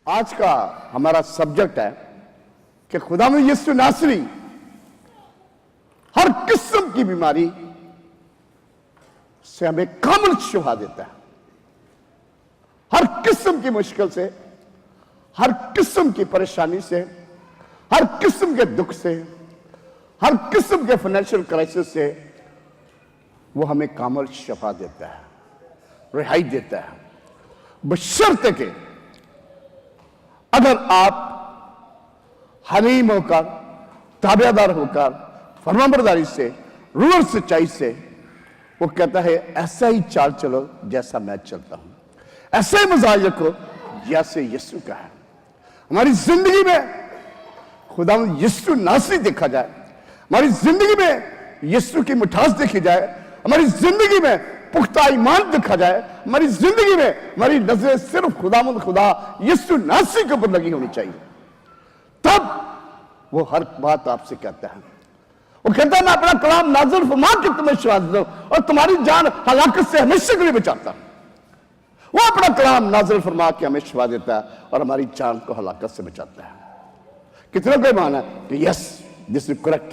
आज का हमारा सब्जेक्ट है कि खुदा में यीशु नासरी हर किस्म की बीमारी से हमें कामिल शिफा देता है। हर किस्म की मुश्किल से, हर किस्म की परेशानी से, हर किस्म के दुख से, हर किस्म के फाइनेंशियल क्राइसिस से वो हमें कामिल शिफा देता है, रिहाई देता है, बशर्ते के अगर आप हलीम होकर, ताबेदार होकर, फरमाबरदारी से, रूर सच्चाई से, वो कहता है ऐसा ही चाल चलो जैसा मैं चलता हूं, ऐसे ही मिजाज रखो जैसे यीशु का है। हमारी जिंदगी में खुदा यीशु नासरी देखा जाए, हमारी जिंदगी में यीशु की मिठास देखी जाए, हमारी जिंदगी में पुख्ता ईमान देखा जाए, हमारी जिंदगी में हमारी नजरें सिर्फ खुदा यीशु नासरी के ऊपर लगी होनी चाहिए। तब वो हर बात आपसे कहता है। वो कहता है मैं अपना कलाम नाज़िल फरमा के तुम्हें शिफा देता हूं और तुम्हारी जान हलाकत से हमेशा के लिए बचाता हूं। वो अपना कलाम नाज़िल फरमा के हमें शिफा देता है और हमारी जान को हलाकत से बचाता है। कितने को माना कि yes this is correct,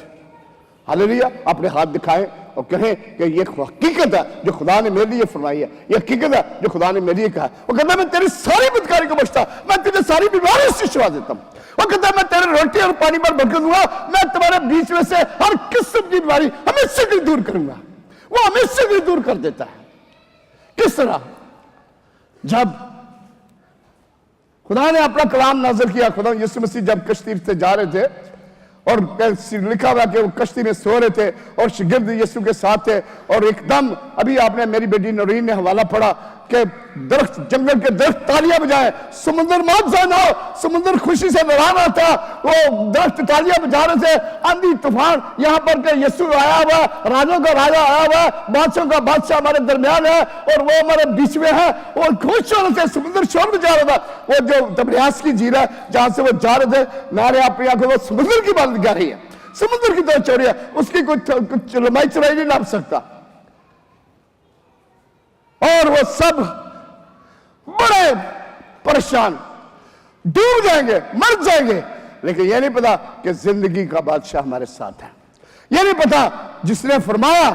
hallelujah. अपने हाथ दिखाएं और कहें कि ये हकीकत है जो खुदा ने मेरे लिए फरमाई है, ये हकीकत है जो खुदा ने मेरे लिए कहा। वो कहता है मैं तेरी सारी बदकारी को बख्शता, मैं तुझे सारी बीमारियों से शिफा देता हूं। वो कहता है मैं तेरे रोटी और पानी पर बरकत दूंगा, मैं तुम्हारे बीच में से हर किस्म की बीमारी हमेशा के लिए दूर करूंगा। वो हमेशा के लिए दूर कर देता है। किस तरह? जब खुदा ने अपना कलाम नाज़िल किया, खुदा यीशु मसीह जब कश्ती से जा रहे थे और लिखा हुआ कि वो कश्ती में सो रहे थे और शागिर्द यीशु के साथ थे, और एकदम अभी आपने मेरी बेटी नौरीन ने हवाला पढ़ा कि दरख्त, जंगल के दरख्त तालियां बजाए, समुद्र मौत जाना हो, समुद्र खुशी से लड़ा रहा था, वो दरख्त तालियां बजा रहे थे, आंधी तूफान यहाँ पर के यीशु आया हुआ, राजों का राजा आया हुआ, बादशाहों का बादशाह हमारे दरमियान है और वो हमारे बीच में है और खुश हो रहे थे, समुद्र शोर बजा रहा था। वो जो तबरियास की झील है जहां से वो जा रहे थे, मैंने अपनी आंखों को समुद्र की बात जा रही है, समुद्र की तरह चल रही है, उसकी कुछ लंबाई चौड़ाई नहीं नाप सकता। और वो सब बड़े परेशान, डूब जाएंगे, मर जाएंगे, लेकिन यह नहीं पता कि जिंदगी का बादशाह हमारे साथ है। यह नहीं पता जिसने फरमाया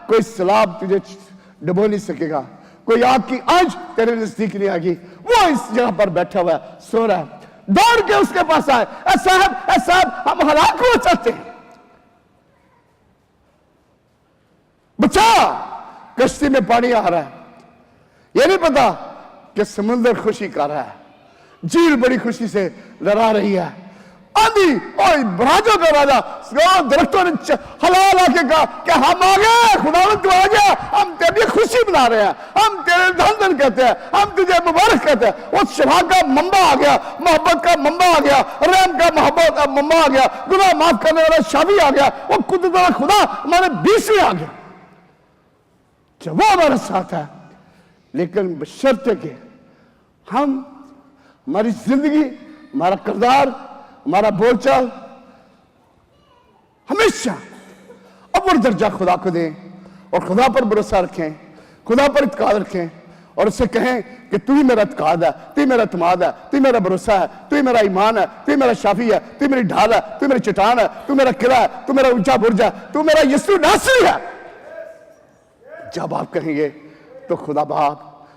कोई सैलाब तुझे डुबो नहीं सकेगा, कोई आग की आंच तेरे नजदीक नहीं आएगी, वो इस जगह पर बैठा हुआ है, सो रहा है। दौड़ के उसके पास आए, ऐ साहब हम हलाक हो चाहते हैं, बचा। कश्ती में पानी आ रहा है, यह नहीं पता कि समुद्र खुशी कर रहा है, झील बड़ी खुशी से लहरा रही है, आंधी और राजों का राजा दरख्तों ने हला के कहा कि हम आ गए, खुदा तू आ गया, हम तेरी खुशी मना रहे हैं, हम तेरे धन कहते हैं, हम तुझे मुबारक कहते हैं। वो शिफा का मंबा आ गया, मोहब्बत का मंबा आ गया, रहम का मोहब्बत का मंबा आ गया, गुनाह माफ करने वाला शादी आ गया, वो कुदरत वाला खुदा हमारे बीच में आ गया। जब वो हमारे साथ है, लेकिन बशर्ते के हम, हमारी जिंदगी, हमारा किरदार, हमारा बोलचाल हमेशा अव्वल दर्जा खुदा को दें और खुदा पर भरोसा रखें, खुदा पर इत्काद रखें और उससे कहें कि तू ही मेरा इत्काद है, तू ही मेरा इत्माद है, तू ही मेरा भरोसा है, तू ही मेरा ईमान है, तू ही मेरा शाफी है, तू मेरी ढाल है, तू मेरी चट्टान है, तू मेरा किला है, तू मेरा ऊंचा बुर्ज है, तू मेरा यीशु नासरी है। जब आप कहेंगे तो खुदा बाप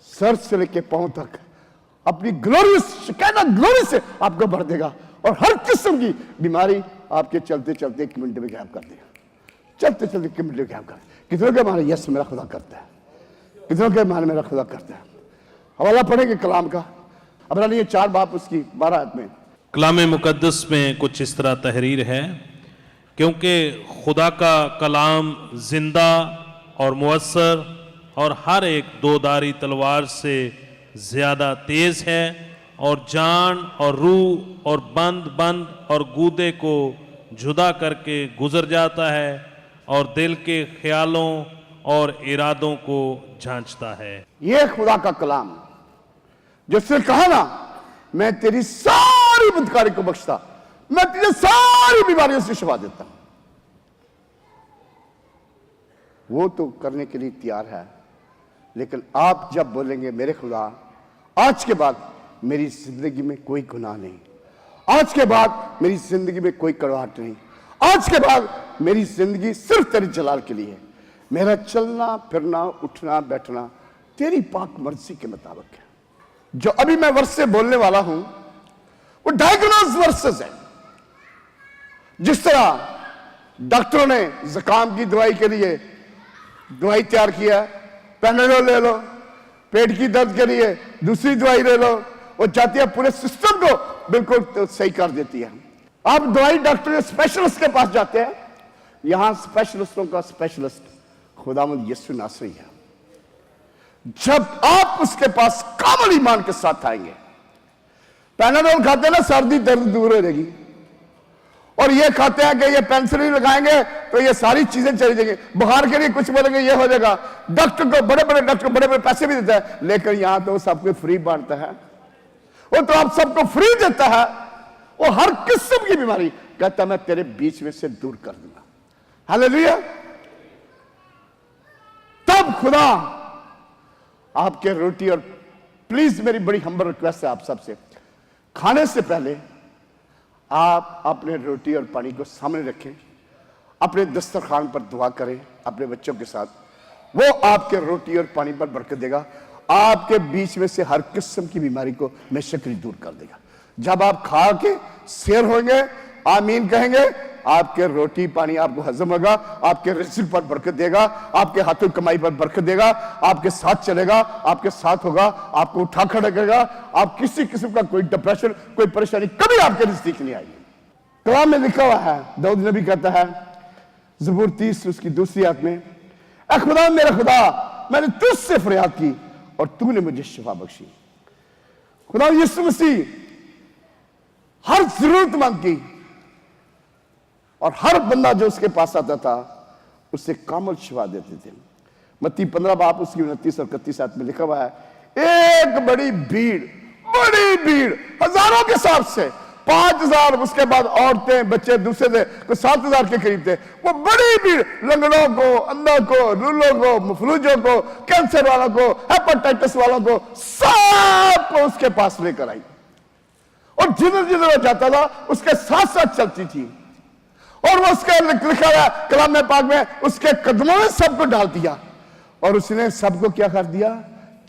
सर से लेके पांव तक अपनी ग्लोरी से आपको भर देगा और हर किस्म की बीमारी आपके चलते चलते 1 मिनट में गायब कर देगा, चलते चलते 1 मिनट में गायब कर देगा। कितनों के माने यस मेरा खुदा करता है, कितनों के माने मेरा खुदा करता है। हवाला पढ़ेंगे कलाम का, अब्रानियों 4 बाब उसकी 12 आयत में। कलाम मुकद्दस में कुछ इस तरह तहरीर है, क्योंकि खुदा का कलाम जिंदा और मुअस्सर और हर एक दोधारी तलवार से ज्यादा तेज है और जान और रूह और बंद और गूदे को जुदा करके गुजर जाता है और दिल के ख्यालों और इरादों को जांचता है। यह खुदा का कलाम जिसने कहा ना मैं तेरी सारी बदकारी को बख्शता, मैं तुझे सारी बीमारियों से शिफा देता हूं, वो तो करने के लिए तैयार है। लेकिन आप जब बोलेंगे मेरे खुदा आज के बाद मेरी जिंदगी में कोई गुनाह नहीं, आज के बाद मेरी जिंदगी में कोई कड़वाहट नहीं, आज के बाद मेरी जिंदगी सिर्फ तेरे जलाल के लिए है। मेरा चलना फिरना उठना बैठना तेरी पाक मर्जी के मुताबिक है। जो अभी मैं वर्ष से बोलने वाला हूं वो डायग्नोज वर्सेस है। जिस तरह डॉक्टरों ने जुकाम की दवाई के लिए दवाई तैयार किया, पैनाडोल ले लो, पेट की दर्द के लिए दूसरी दवाई ले लो, वो चाहती है पूरे सिस्टम को बिल्कुल तो सही कर देती है। आप दवाई डॉक्टर स्पेशलिस्ट के पास जाते हैं, यहां स्पेशलिस्टों का स्पेशलिस्ट खुदावंद यीशु नासरी है। जब आप उसके पास कामल ईमान के साथ आएंगे, पैनाडोल खाते हैं ना सर्दी दर्द दूर हो जाएगी, और ये खाते हैं कि ये पेंसिलिन लगाएंगे तो ये सारी चीजें चली जाएंगी, बुखार के लिए कुछ बोलेंगे ये हो जाएगा। डॉक्टर को बड़े बड़े डॉक्टर बड़े बड़े पैसे भी देता है, लेकिन यहां तो सबको फ्री बांटता है, वो तो आप सबको फ्री देता है। वो हर किस्म की बीमारी कहता मैं तेरे बीच में से दूर कर दूंगा। हालेलुया। तब खुदा आपके रोटी, और प्लीज मेरी बड़ी हम्बल रिक्वेस्ट है आप सबसे, खाने से पहले आप अपने रोटी और पानी को सामने रखें, अपने दस्तरखान पर दुआ करें अपने बच्चों के साथ, वो आपके रोटी और पानी पर बरकत देगा, आपके बीच में से हर किस्म की बीमारी को बेशक दूर कर देगा। जब आप खा के शेर होंगे, आमीन कहेंगे, आपके रोटी पानी आपको हजम होगा, आपके रिज़्क पर बरकत देगा, आपके हाथों कमाई पर बरकत देगा, आपके साथ चलेगा, आपके साथ होगा, आपको उठा खड़ा करेगा। आप किसी किस्म का कोई डिप्रेशन कोई परेशानी कभी आपके नजदीक नहीं आएगी। कलाम में लिखा हुआ है, दाऊद नबी कहता है ज़बूर 30 उसकी दूसरी आयत में, ऐ खुदा मेरा खुदा, मैंने तुझसे फरियाद की और तूने मुझे शिफा बख्शी। खुदा यीशु मसीह हर जरूरतमंद की और हर बंदा जो उसके पास आता था उससे कामल शिफा देते थे। मत्ती 15 बाब उसकी 29 और 31 आयत में लिखा हुआ है, एक बड़ी भीड़ हजारों के हिसाब से 5000, उसके बाद औरतें बच्चे दूसरे थे तो 7000 के करीब थे। वो बड़ी भीड़ लंगड़ों को, अंधों को, लूलों को, मफलूजों को, कैंसर वालों को, हेपेटाइटिस वालों को, सबको उसके पास लेकर आई, और जिधर जिधर वो जाता था उसके साथ साथ चलती थी, और वो उसके लिखा है कलाम में पाक में, उसके कदमों में सबको डाल दिया और उसने सबको क्या कर दिया?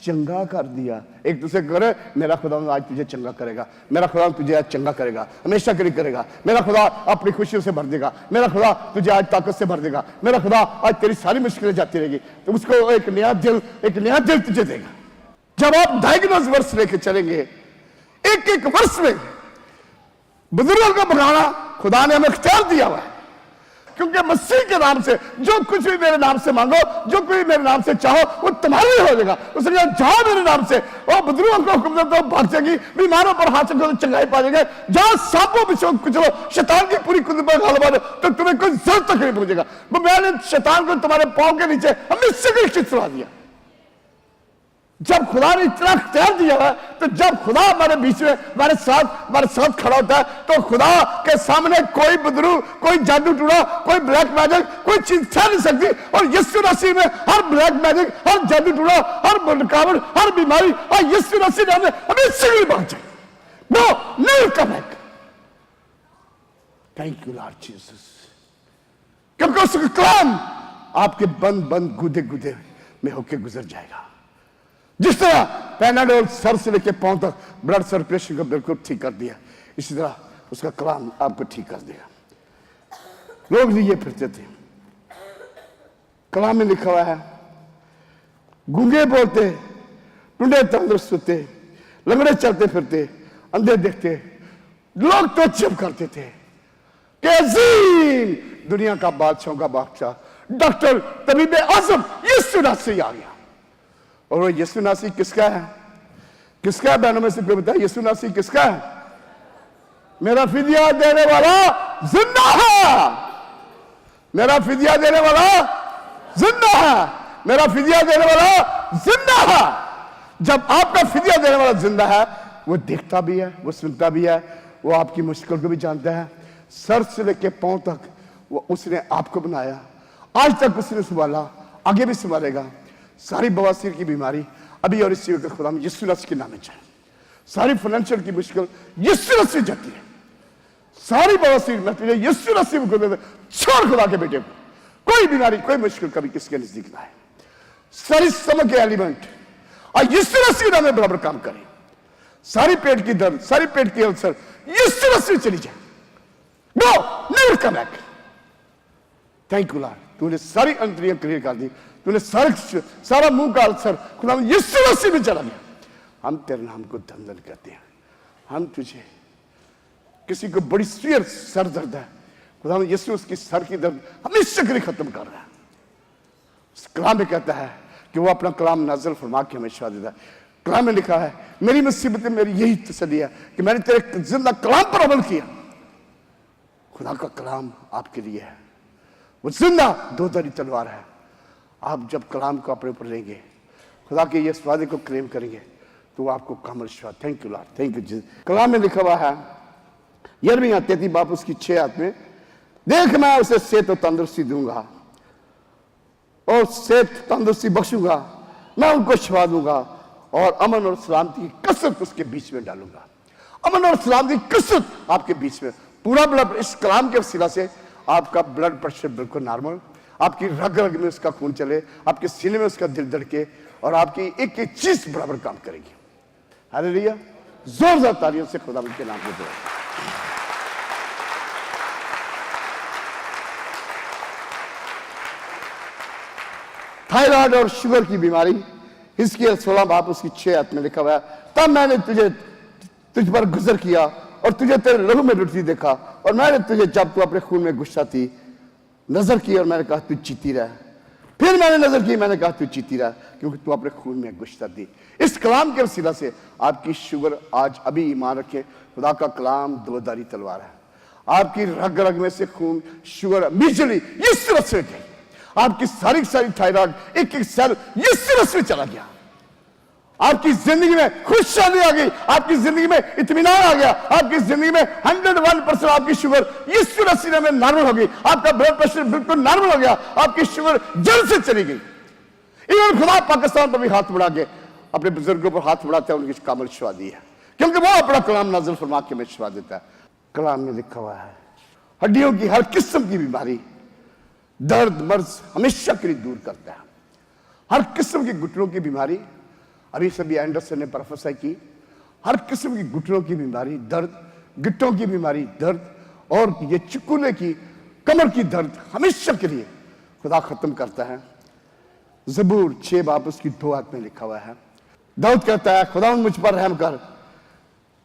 चंगा कर दिया। एक दूसरे को करे, मेरा खुदा आज तुझे चंगा करेगा, मेरा खुदा तुझे आज चंगा करेगा, हमेशा के लिए करेगा, मेरा खुदा अपनी खुशियों से भर देगा, मेरा खुदा तुझे आज ताकत से भर देगा, मेरा खुदा आज तेरी सारी मुश्किलें जाती रहेगी, तो उसको एक नया दिल तुझे देगा। जब आप डायग्नोज वर्ष लेके चलेंगे, एक एक वर्ष में बुजुर्गों को भगाना खुदा ने हमें इख्तियार दिया हुआ है, क्योंकि मसीह के नाम से जो कुछ भी मेरे नाम से मांगो, जो कुछ भी मेरे नाम से चाहो, वो तुम्हारे लिए हो जाएगा। उसने कहा जाओ मेरे नाम से, और बुजुर्गों को हुक्म देता हूं भाग जाएगी, बीमारों पर हाथ रखो तो चंगाई पा जाएंगे, जाओ सांपों बिच्छों कुचलो, शैतान की पूरी कुदरत पर गाल मारो तो तुम्हें कोई जरूरत तक नहीं पहुंचेगा। मैंने शैतान को तुम्हारे पांव के नीचे हमेशा की चितवा दिया। जब खुदा ने इतना इख्तियार दिया है, तो जब खुदा हमारे बीच में हमारे साथ खड़ा होता है, तो खुदा के सामने कोई बदरू, कोई जादू टूड़ा, कोई ब्लैक मैजिक, कोई चीज छा नहीं सकती। और यीशु मसीह में हर ब्लैक मैजिक, हर जादू टूड़ा, हर रुकावट, हर बीमारी, और यीशु मसीह ने हमें सिगड़ी पहुंचे। No never come back. Thank you Lord Jesus, क्योंकि उसका कलाम आपके बंद गुदे में होके गुजर जाएगा। जिस तरह पैनाडोल सर से लेकर पांव तक ब्लड सर्कुलेशन को बिल्कुल ठीक कर दिया, इसी तरह उसका कलाम आपको ठीक कर देगा। लोग लिए फिरते थे, कलाम में लिखा हुआ है, गूंगे बोलते, टुंडे तंदुरुस्त होते, लंगड़े चलते फिरते, अंधे देखते, लोग तो चुप करते थे कि अजीम दुनिया का बादशाहों का बादशाह डॉक्टर तबीब आजम यीशु नासरी आ गया। और वो यीशु नासरी किसका है? किसका है? बहनों में से कोई बताए यीशु नासरी किसका है? मेरा फिदिया देने वाला जिंदा है, मेरा फिदिया देने वाला जिंदा है, मेरा फिदिया देने वाला जिंदा है। जब आपका फिदिया देने वाला जिंदा है, वो देखता भी है, वो सुनता भी है, वो आपकी मुश्किल को भी जानता है। सर से लेके पांव तक वो उसने आपको बनाया, आज तक उसने संभाला, आगे भी संभालेगा। सारी बवासीर की बीमारी अभी और इसी वक्त खुदा में यीशु मसीह के नाम में जाए। सारी फाइनेंशियल की मुश्किल यीशु मसीह जाती है। सारी बवासीर मैं तुझे यीशु मसीह को देता, छोड़ खुदा के बेटे को। कोई बीमारी कोई मुश्किल कभी किसके नजदीक ना है। सारी समझ के एलिमेंट और यीशु मसीह नाम में बराबर काम करें। सारी पेट की दर्द, सारी पेट की अल्सर यीशु मसीह चली जाए। No never come back. Thank you Lord, तूने सारी अंतरियां क्लियर कर दी। तूने सारा मुंह का अल्सर खुदा यीशु मसीह में चला गया। हम तेरे नाम को धन्यवाद करते हैं। हम तुझे, किसी को बड़ी सीवियर सर दर्द है, खुदा यीशु उसकी सर की दर्द हमेशा के लिए खत्म कर रहा है। उस कलाम में कहता है कि वो अपना कलाम नाज़िल फरमा के हमें शिफा देता है। कलाम में लिखा है, मेरी मुसीबत में मेरी यही तसल्ली है कि मैंने तेरे जिंदा कलाम पर अमल किया। खुदा का कलाम आपके लिए है, वो जिंदा दो-धारी तलवार है। आप जब कलाम को अपने ऊपर लेंगे, खुदा के इस वादे को क्लेम करेंगे, तो आपको कामल शिफा। Thank you Lord, thank you. कलाम में लिखा हुआ है यिर्मयाह 33 बाब उसकी 6 आयत में, देख मैं उसे सेहत और तंदुरुस्ती दूंगा और सेहत तंदुरुस्ती बख्शूंगा, मैं उनको शिफा दूंगा और अमन और सलामती की कसरत उसके बीच में डालूंगा। अमन और सलामती की कसरत आपके बीच में। पूरा ब्लड, इस कलाम के वसीला से आपका ब्लड प्रेशर बिल्कुल नॉर्मल, आपकी रग रग में उसका खून चले, आपके सीने में उसका दिल धड़के और आपकी एक एक चीज बराबर काम करेगी। हालेलुया, जोरदार तालियों से खुदा के नाम को बोलो। थायराइड और शुगर की बीमारी, हिजकिय्याह 16 बाब उसकी 6 आयत में लिखा हुआ है, तब मैंने तुझ पर गुजर किया और तुझे तेरे लहू में लुटती देखा, और मैंने तुझे जब तू अपने खून में गुस्सा थी नजर की और मैंने कहा तू जीती रह। फिर मैंने नजर की, मैंने कहा तू जीती रह, क्योंकि तू अपने खून में गुस्सा थी। इस कलाम के वसीला से आपकी शुगर आज अभी ईमान रखे, खुदा का कलाम दो-धारी तलवार है। आपकी रग रग में से खून, शुगर बिजली इस तरह से गई। आपकी सारी थायराइड एक एक सेल इस तरह से चला गया। आपकी जिंदगी में खुशहाली आ गई, आपकी जिंदगी में इत्मीनान आ गया, आपकी जिंदगी में 101% आपकी शुगर इस तरह में नॉर्मल हो गई। आपका ब्लड प्रेशर बिल्कुल नॉर्मल हो गया, आपकी शुगर जल्द से चली गई। इवन खुदा पाकिस्तान पर भी हाथ बढ़ा के अपने बुजुर्गों पर हाथ बढ़ाते हैं, उनकी कामल शिफा दी है, क्योंकि वो अपना कलाम नाज़िल फरमा के हमें शिफा देता है। कलाम में लिखा हुआ है हड्डियों की हर किस्म की बीमारी, दर्द मर्ज हमेशा के लिए दूर करता है। हर किस्म की घुटनों की बीमारी, अभी सभी एंडरसन ने प्रोफेसर की, हर किस्म की घुटनों की बीमारी, दर्द, गिट्टों की बीमारी, दर्द, और ये चिकुले की, कमर की दर्द हमेशा के लिए खुदा खत्म करता है। ज़बूर 6 बाब उसकी 2 आयत में लिखा हुआ है, दाऊद कहता है, खुदा मुझ पर रहम कर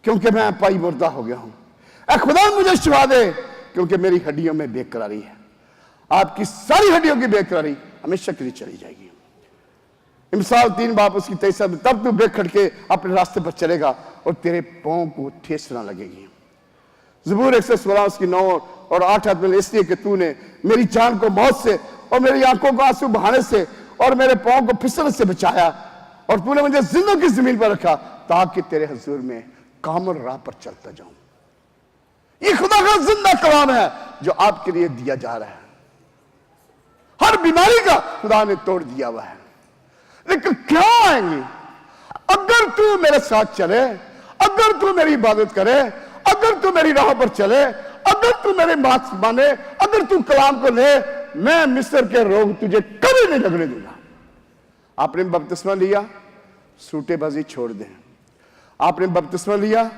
क्योंकि मैं पाई मुर्दा हो गया हूं। ऐ खुदा मुझे शिफा दे क्योंकि मेरी हड्डियों में बेकरारी है। आपकी सारी हड्डियों की बेकरारी हमेशा के लिए चली जाएगी। मिसाल 3 बाब उसकी 23 में, तब तू बेखड़ के अपने रास्ते पर चलेगा और तेरे पांव को ठेस ना लगेगी। ज़बूर 116 उसकी 9 और 8 आयत में, इसलिए कि तूने मेरी जान को मौत से और मेरी आंखों को आंसू बहाने से और मेरे पांव को फिसलने से बचाया, और तूने मुझे जिंदों की जमीन पर रखा ताकि तेरे हुजूर में कामल राह पर चलता जाऊं। ये खुदा का जिंदा कलाम है जो आपके लिए दिया जा रहा है। हर बीमारी का खुदा ने तोड़ दिया हुआ है, लेकिन क्या आएंगी अगर तू मेरे साथ चले, अगर तू मेरी इबादत करे, अगर तू मेरी राह पर चले, अगर तू मेरे बात माने, अगर तू कलाम को ले, मैं मिस्र के रोग तुझे कभी नहीं लगने दूंगा। आपने बपतिस्मा लिया, सूटेबाजी छोड़ दें। आपने बपतिस्मा लिया,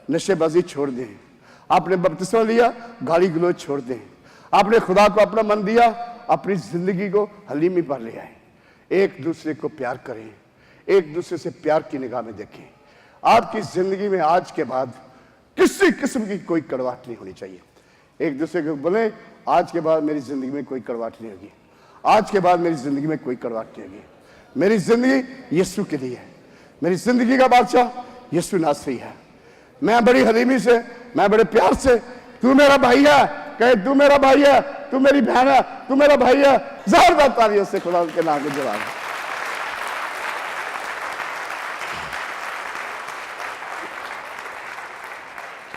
नशेबाजी छोड़ दें। आपने बपतिस्मा लिया, गाली गलौज छोड़ दें। आपने खुदा को अपना मन दिया, अपनी जिंदगी को हलीमी पर ले आए। एक दूसरे को प्यार करें, एक दूसरे से प्यार की निगाह में देखें। आपकी जिंदगी में आज के बाद किसी किस्म की कोई कड़वाहट नहीं होनी चाहिए। एक दूसरे को बोले, आज के बाद मेरी जिंदगी में कोई कड़वाहट नहीं होगी, आज के बाद मेरी जिंदगी में कोई कड़वाहट नहीं होगी। मेरी जिंदगी यीशु के लिए है, मेरी जिंदगी का बादशाह यीशु नासरी है। मैं बड़ी हलीमी से, मैं बड़े प्यार से, तू मेरा भाई है, कहे तू मेरा भाई है, तू मेरी बहन है, तू मेरा भाई है, जोरदार तालियों से खुदा के नाम को जवाब।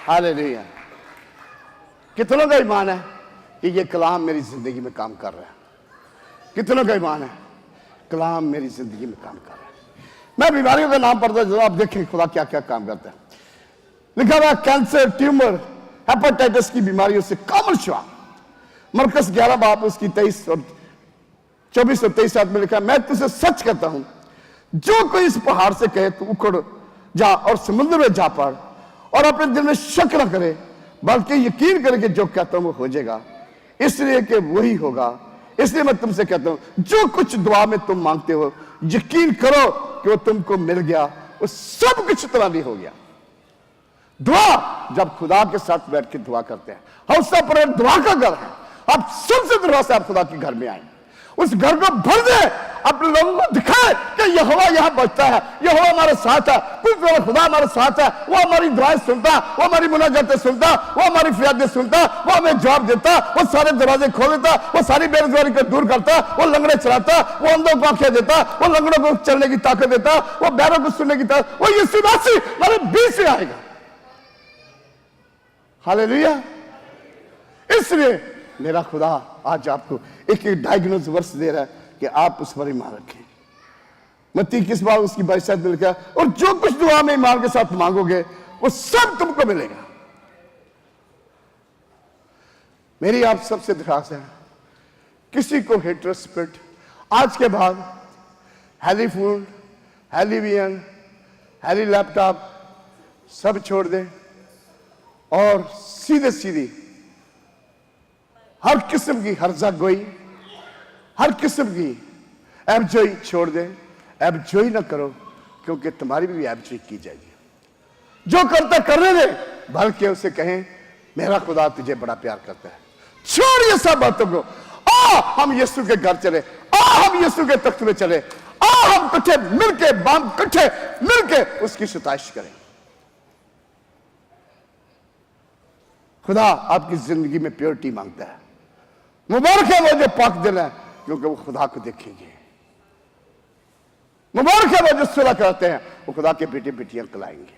हालेलुया। कितनों का ईमान है कि ये कलाम मेरी जिंदगी में काम कर रहा है? कितनों का ईमान है कलाम मेरी जिंदगी में काम कर रहा है? मैं बीमारियों का नाम पढ़ता हूं, आप देखें खुदा क्या क्या काम करता है। लिखा हुआ कैंसर, ट्यूमर, हेपेटाइटिस की बीमारियों से कामल शिफा। मरकस 11 बाब उसकी 23 और 24 और 23 में लिखा, मैं तुझे सच कहता हूं, जो कोई इस पहाड़ से कहे तू उखड़ जा और समुद्र में जा पड़, और अपने दिल में शक न करे, बल्कि यकीन करे कि जो कहता हूं वो हो जाएगा, इसलिए कि वही होगा। इसलिए मैं तुमसे कहता हूं, जो कुछ दुआ में तुम मांगते हो, यकीन करो कि वो तुमको मिल गया, वो सब कुछ तुम्हारा लिए हो गया। दुआ, जब खुदा के साथ बैठ के दुआ करते हैं, हौसला पर दुआ का घर है। आप सबसे दरवाजा आप खुदा के घर में आए, उस घर को भर दे, अपने लोगों को दिखाए कि यहोवा यहां बचता है, यहोवा हमारे साथ है, कुछ खुदा हमारे साथ है, वो हमारी दुआएं सुनता, वो हमारी मुनाजातें सुनता, वो हमारी फरियादें सुनता, वो हमें जवाब देता, वो सारे दरवाजे खोल देता, वो सारी बेरोजगारी को दूर करता, वो लंगड़े चलाता, वो अंधों को आंखें देता, वो लंगड़ों को चलने की ताकत देता, वो बैरों को सुनने की ताकत, वो यीशु मसीह हमारे बीच में आएगा। हालेलुया। इसलिए मेरा खुदा आज आपको एक डायग्नोज वर्स दे रहा है कि आप उस पर ईमान रखें। मत्ती किस बार उसकी 22 में लिखा, और जो कुछ दुआ में ईमान के साथ मांगोगे वो सब तुमको मिलेगा। मेरी आप सबसे दरख्वास्त है, किसी को हेटर स्पिरिट आज के बाद हेली फोन, हेली वीएन, हेली लैपटॉप सब छोड़ दे और सीधे सीधी हर किस्म की हर्जागोई, हर किस्म की एबजोई छोड़ दे। एबजोई ना करो, क्योंकि तुम्हारी भी एबजोई की जाएगी। जो करता करने दे, बल्कि उसे कहें मेरा खुदा तुझे बड़ा प्यार करता है। छोड़ ये सब बातों को, आ हम यीशु के घर चले, आ हम यीशु के तख्त में चले, आ हम कट्ठे मिलके बांध कट्ठे मिलके उसकी सताइश करें। खुदा आपकी जिंदगी में प्योरिटी मांगता है। मुबारक है वो जो पाक दिल है, क्योंकि वो खुदा को देखेंगे। मुबारक है वो जो सुलह करते हैं, वो खुदा के बेटे बेटियां कहलाएंगे।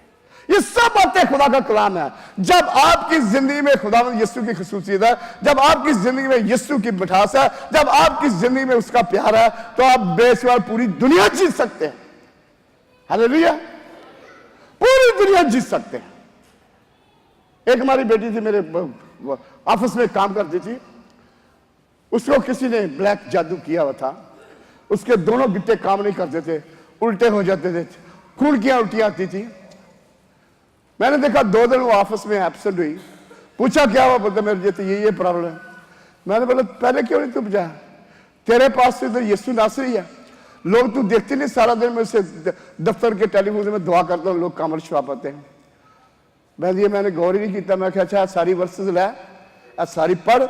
ये सब बातें खुदा का कलाम है। जब आपकी जिंदगी में खुदा यीशु की खुसूसियत है, जब आपकी जिंदगी में यीशु की मिठास है, जब आपकी जिंदगी में उसका प्यार है, तो आप बेसवार पूरी दुनिया जीत सकते हैं। हालेलुया। पूरी दुनिया जीत सकते हैं। एक हमारी बेटी थी, मेरे ऑफिस में काम करती थी, उसको किसी ने ब्लैक जादू किया हुआ था। उसके दोनों गिट्टे काम नहीं करते थे, उल्टे हो जाते थे, खून की उल्टियां आती थी। मैंने देखा 2 दिन वो ऑफिस में एब्सेंट हुई। पूछा क्या हुआ, बोलते मेरे तो ये प्रॉब्लम है। मैंने बोला पहले क्यों नहीं तू बजाया, तेरे पास तो इधर यीशु नासरी है, लोग तू देखते नहीं, सारा दिन मैं उसे दफ्तर के टेलीफोन में दुआ करता हूँ, लोग कामल शिफा पाते हैं। मैंने गौर ही नहीं किया। मैं अच्छा सारी वर्सेस लै, सारी पढ़,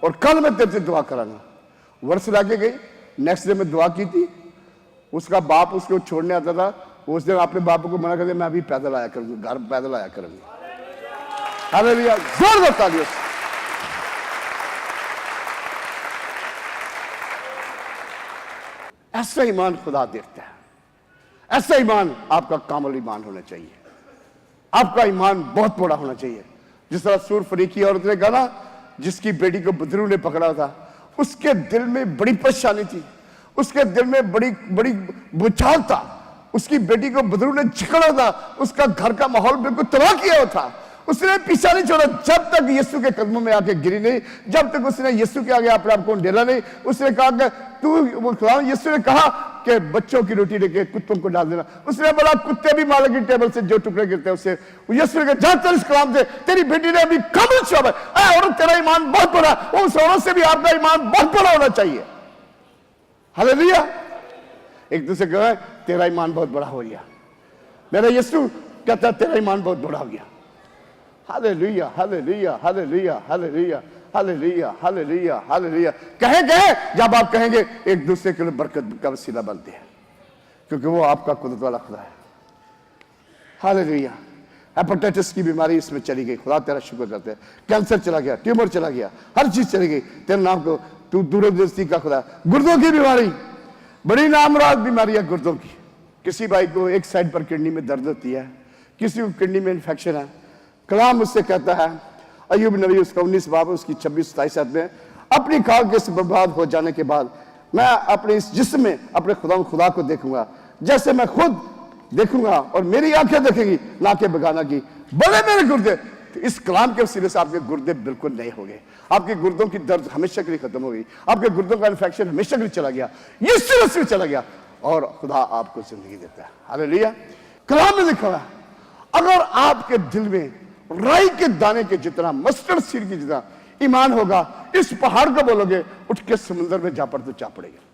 और कल मैं तेरे से दुआ करांगा। वर्ष लाके गई, नेक्स्ट डे में दुआ की थी। उसका बाप उसको छोड़ने आता था, उस दिन अपने बाप को मना कर दिया, मैं अभी पैदल आया करूंगा, घर पैदल आया करूंगा। हालेलुया, जोरदार तालियों से। ऐसा ईमान खुदा देखता है। ऐसा ईमान आपका कामल ईमान होना चाहिए। आपका ईमान बहुत बड़ा होना चाहिए। जिस तरह सूर फरीकी औरत ने कहा ना, जिसकी बेटी को बदरू ने पकड़ा था, उसके दिल में बड़ी परेशानी थी, उसके दिल में बड़ी बड़ी बुझाल था। उसकी बेटी को बदरू ने झकड़ा था, उसका घर का माहौल बिल्कुल तबाह किया हुआ था। उसने पीछा नहीं छोड़ा जब तक यीशु के कदमों में आके गिरी नहीं, जब तक उसने यीशु के आगे अपने आप को डेला नहीं। उसने कहा कि तू, यीशु ने कहा कि बच्चों की रोटी लेके कुत्तों को डाल देना। उसने बोला कुत्ते भी मालिक की टेबल से जो टुकड़े गिरते हैं उससे। यीशु ने कहा जा इस कलाम से, तेरी बेटी ने अभी काबिल शब है, और तेरा ईमान बहुत बड़ा, उस औरत से भी आपका ईमान बहुत बड़ा होना चाहिए। हालेलुया। एक दूसरे को तेरा ईमान बहुत बड़ा हो गया। मेरा यीशु कहता तेरा ईमान बहुत बड़ा हो गया। Hallelujah, hallelujah, hallelujah, hallelujah, hallelujah, hallelujah, hallelujah. कहेंगे जब आप कहेंगे, एक दूसरे के लिए बरकत का वसीला बनते हैं, क्योंकि वो आपका कुदरत वाला खुदा है। हालेलुया। हेपेटाइटिस की बीमारी इसमें चली गई, खुदा तेरा शुक्र करते हैं। कैंसर चला गया, ट्यूमर चला गया, हर चीज चली गई। तेरे नाम को तू दूरदृष्टि का खुदा। गुर्दों की बीमारी, बड़ी नामराद बीमारी है गुर्दों की। किसी भाई को एक साइड पर किडनी में दर्द होती है, किसी को किडनी में इंफेक्शन है। कलाम उससे कहता है, अय्यूब नबी उसका 19 बाब उसकी 26-27 में, अपनी खाल के बर्बाद हो जाने के बाद मैं अपने इस जिस्म में अपने खुदा को देखूंगा जैसे मैं खुद देखूंगा और मेरी आंखें देखेंगी ना के बेगाना की, बड़े मेरे गुर्दे, तो इस कलाम के वसीले से आपके गुर्दे बिल्कुल नहीं हो गए, आपके गुर्दों की दर्द हमेशा के लिए खत्म हो गई, आपके गुर्दों का इन्फेक्शन हमेशा के लिए चला गया, यीशु मसीह चला गया और खुदा आपको जिंदगी देता है। हालेलुया। कलाम में लिखा हुआ है, अगर आपके दिल में राई के दाने के जितना, मस्टर्ड सीड की जितना ईमान होगा, इस पहाड़ को बोलोगे उठ के समुद्र में जा पड़ तो जा पड़ेगा।